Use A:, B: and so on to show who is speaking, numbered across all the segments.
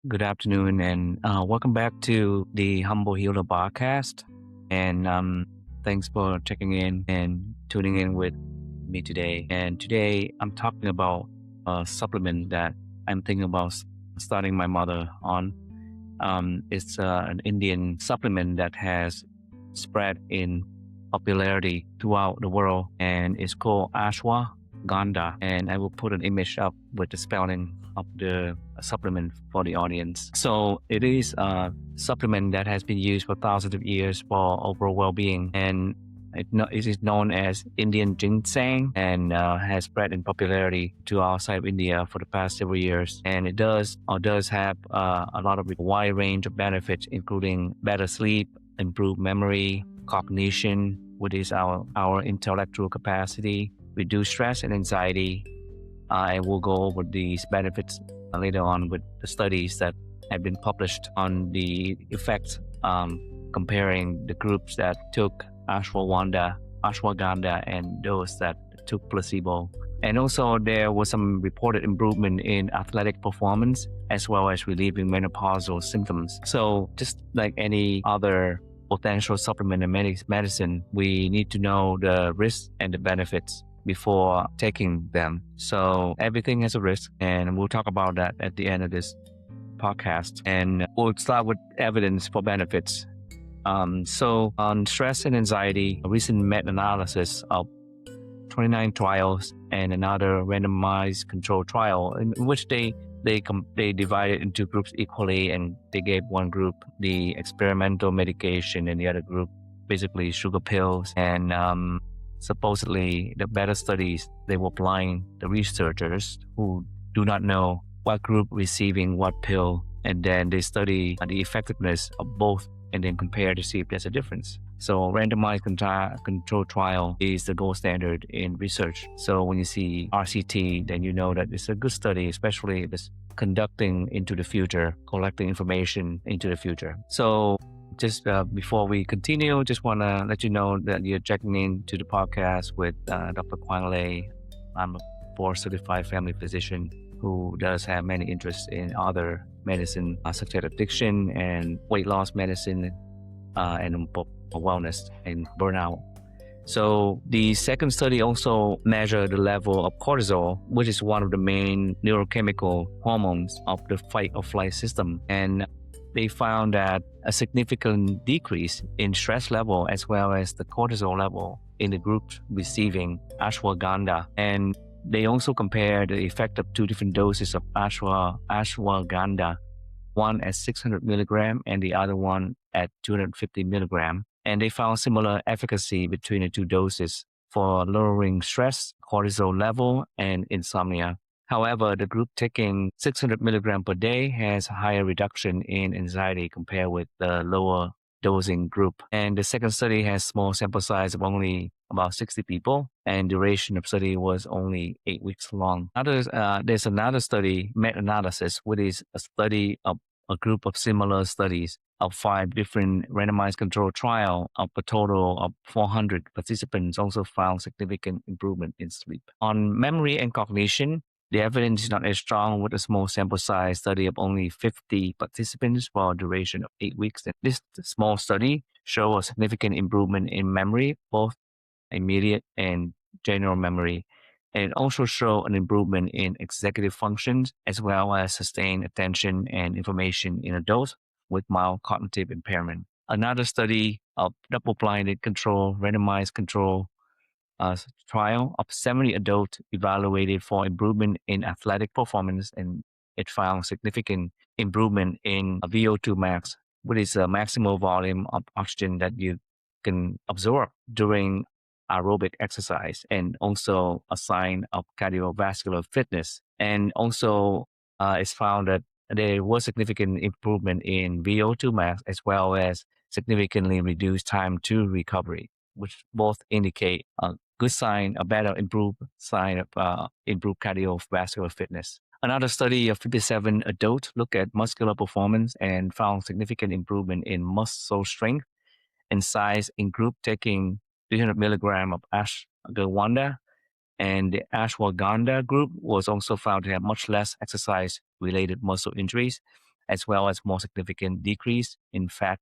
A: Good afternoon, and welcome back to the Humble Healer podcast. And thanks for checking in and tuning in with me today. And today I'm talking about a supplement that I'm thinking about starting my mother on. It's an Indian supplement that has spread in popularity throughout the world, and it's called Ashwagandha. And I will put an image up with the spelling of the supplement for the audience. So it is a supplement that has been used for thousands of years for overall well-being, and it is known as Indian ginseng and has spread in popularity to outside of India for the past several years. And it does have a lot of wide range of benefits, including better sleep, improved memory, cognition, which is our intellectual capacity, reduce stress and anxiety. And we'll go over these benefits later on with the studies that have been published on the effects, comparing the groups that took ashwagandha, and those that took placebo. And also there was some reported improvement in athletic performance as well as relieving menopausal symptoms. So just like any other potential supplement in medicine, we need to know the risks and the benefits before taking them. So everything has a risk, and we'll talk about that at the end of this podcast. And we'll start with evidence for benefits. So on stress and anxiety, a recent meta-analysis of 29 trials and another randomized controlled trial in which they divided into groups equally, and they gave one group the experimental medication and the other group basically sugar pills. And supposedly the better studies, they were blind the researchers who do not know what group receiving what pill, and then they study the effectiveness of both and then compare to see if there's a difference. So randomized controlled trial is the gold standard in research. So when you see RCT, then you know that it's a good study, especially if it's conducting into the future, collecting information into the future. So just before we continue, just want to let you know that you're checking in to the podcast with Dr. Quang Lei. I'm a board-certified family physician who does have many interests in other medicine, such as addiction and weight loss medicine, and wellness and burnout. So the second study also measured the level of cortisol, which is one of the main neurochemical hormones of the fight or flight system. And they found that a significant decrease in stress level as well as the cortisol level in the group receiving ashwagandha. And they also compared the effect of two different doses of ashwagandha, one at 600 milligram and the other one at 250 milligram. And they found similar efficacy between the two doses for lowering stress, cortisol level, and insomnia. However, the group taking 600 milligram per day has a higher reduction in anxiety compared with the lower dosing group. And the second study has small sample size of only about 60 people, and duration of study was only 8 weeks long. There's another study, meta-analysis, which is a study of a group of similar studies of 5 different randomized controlled trial of a total of 400 participants, also found significant improvement in sleep. On memory and cognition, the evidence is not as strong with a small sample size study of only 50 participants for a duration of 8 weeks. And this small study showed a significant improvement in memory, both immediate and general memory. And it also showed an improvement in executive functions as well as sustained attention and information in adults with mild cognitive impairment. Another study of double-blinded randomized control trial of 70 adults evaluated for improvement in athletic performance, and it found significant improvement in VO2 max, which is a maximal volume of oxygen that you can absorb during aerobic exercise, and also a sign of cardiovascular fitness. And also it's found that there was significant improvement in VO2 max as well as significantly reduced time to recovery, which both indicate a good sign, a better improved sign of improved cardiovascular fitness. Another study of 57 adults looked at muscular performance and found significant improvement in muscle strength and size in group taking 300 milligram of Ashgawandha, and the Ashwagandha group was also found to have much less exercise-related muscle injuries as well as more significant decrease in fat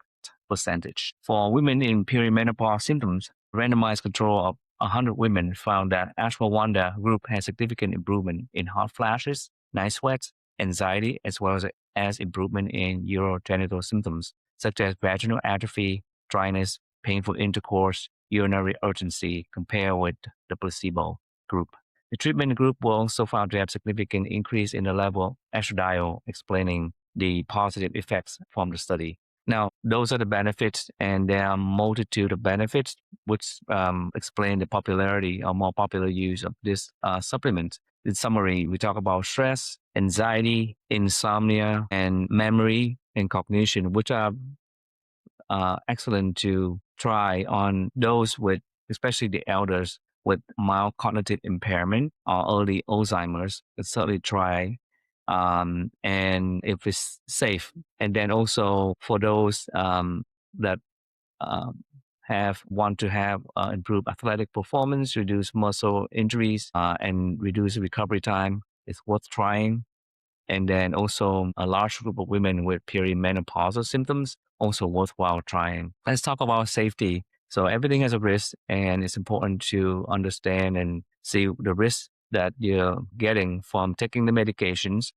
A: percentage. For women in perimenopause symptoms, randomized control of 100 women found that Ashwagandha group has significant improvement in hot flashes, night sweats, anxiety, as well as improvement in urogenital symptoms such as vaginal atrophy, dryness, painful intercourse, urinary urgency compared with the placebo group. The treatment group will also found to have significant increase in the level of estradiol, explaining the positive effects from the study. Now, those are the benefits, and there are a multitude of benefits which explain the popularity or more popular use of this supplement. In summary, we talk about stress, anxiety, insomnia, and memory and cognition, which are excellent to try on those with, especially the elders with mild cognitive impairment or early Alzheimer's. Certainly try, and if it's safe. And then also for those that want to have improved athletic performance, reduce muscle injuries, and reduce recovery time, it's worth trying. And then also a large group of women with perimenopausal symptoms, also worthwhile trying. Let's talk about safety. So everything has a risk, and it's important to understand and see the risk that you're getting from taking the medications.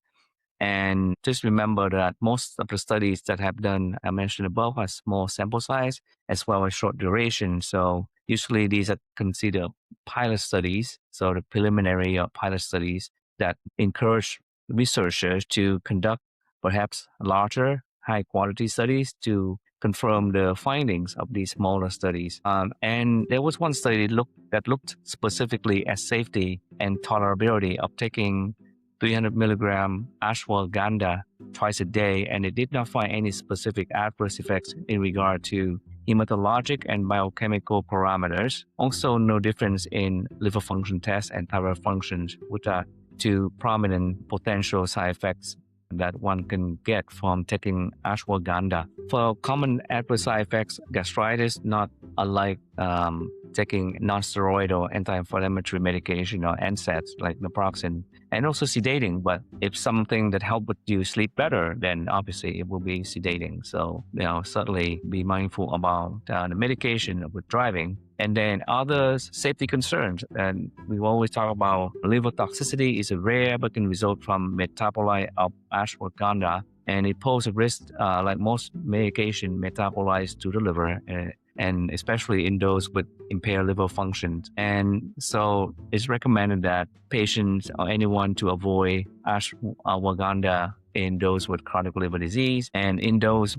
A: And just remember that most of the studies that have done, I mentioned above, are small sample size as well as short duration. So usually these are considered pilot studies. So the preliminary or pilot studies that encourage researchers to conduct perhaps larger, high quality studies to confirm the findings of these smaller studies. And there was one study that looked specifically at safety and tolerability of taking 300 milligram ashwagandha twice a day, and it did not find any specific adverse effects in regard to hematologic and biochemical parameters. Also, no difference in liver function tests and thyroid functions, which are two prominent potential side effects that one can get from taking ashwagandha. For common adverse side effects, gastritis, not unlike taking non-steroidal anti-inflammatory medication or NSAIDs like naproxen, and also sedating. But if something that helps you sleep better, then obviously it will be sedating. So, certainly be mindful about the medication with driving. And then other safety concerns, and we always talk about liver toxicity is rare but can result from metabolite of ashwagandha, and it poses a risk like most medication metabolites to the liver, and especially in those with impaired liver functions. And so it's recommended that patients or anyone to avoid ashwagandha in those with chronic liver disease, and in those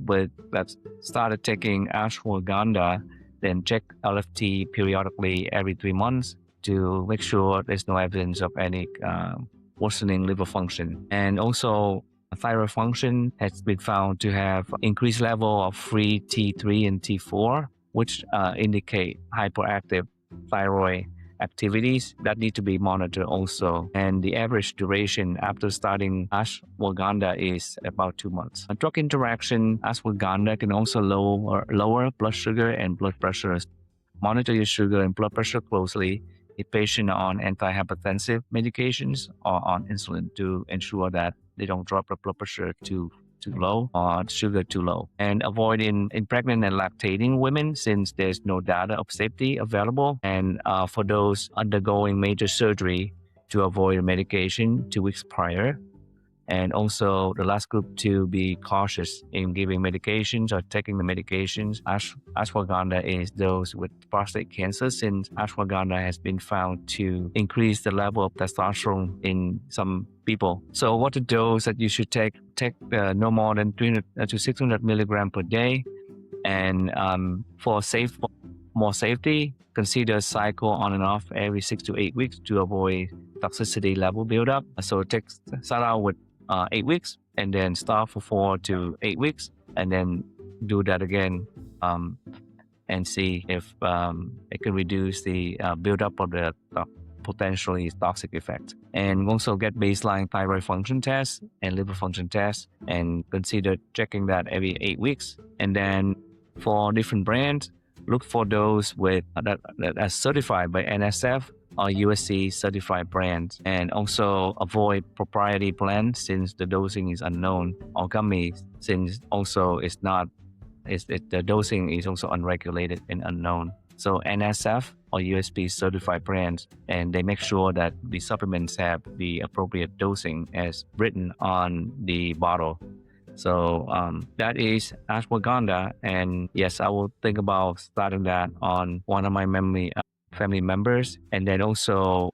A: that started taking ashwagandha, then check LFT periodically every 3 months to make sure there's no evidence of any worsening liver function. And also thyroid function has been found to have increased level of free T3 and T4, which indicate hyperactive thyroid activities that need to be monitored also. And the average duration after starting ashwagandha is about 2 months. A drug interaction, ashwagandha can also lower blood sugar and blood pressure. Monitor your sugar and blood pressure closely if patient on antihypertensive medications or on insulin to ensure that they don't drop the blood pressure too low or sugar too low. And avoid in pregnant and lactating women, since there's no data of safety available. And for those undergoing major surgery, to avoid medication 2 weeks prior. And also the last group, to be cautious in giving medications or taking the medications. Ashwagandha is those with prostate cancer, since ashwagandha has been found to increase the level of testosterone in some people. So what the dose that you should take no more than 300 to 600 milligram per day. And for more safety, consider cycle on and off every 6 to 8 weeks to avoid toxicity level buildup. So start out with 8 weeks, and then stop for 4 to 8 weeks, and then do that again, and see if it can reduce the buildup of the potentially toxic effect. And also get baseline thyroid function tests and liver function tests, and consider checking that every 8 weeks. And then for different brands, look for those with that are certified by NSF or USC certified brands, and also avoid proprietary blends since the dosing is unknown, or gummies since also it's not the dosing is also unregulated and unknown. So NSF or USB certified brands, and they make sure that the supplements have the appropriate dosing as written on the bottle. So that is ashwagandha, and yes, I will think about starting that on one of my family members, and then also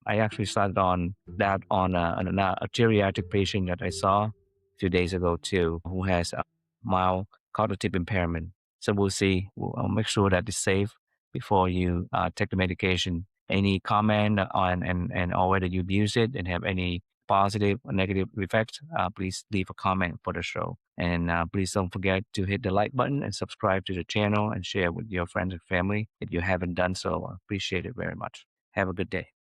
A: I actually started on that on a geriatric patient that I saw a few days ago too, who has a mild cognitive impairment. So we'll see. I'll make sure that it's safe before you take the medication. Any comment on and or whether you've used it and have any positive or negative effects, please leave a comment for the show. And please don't forget to hit the like button and subscribe to the channel and share with your friends and family if you haven't done so. I appreciate it very much. Have a good day.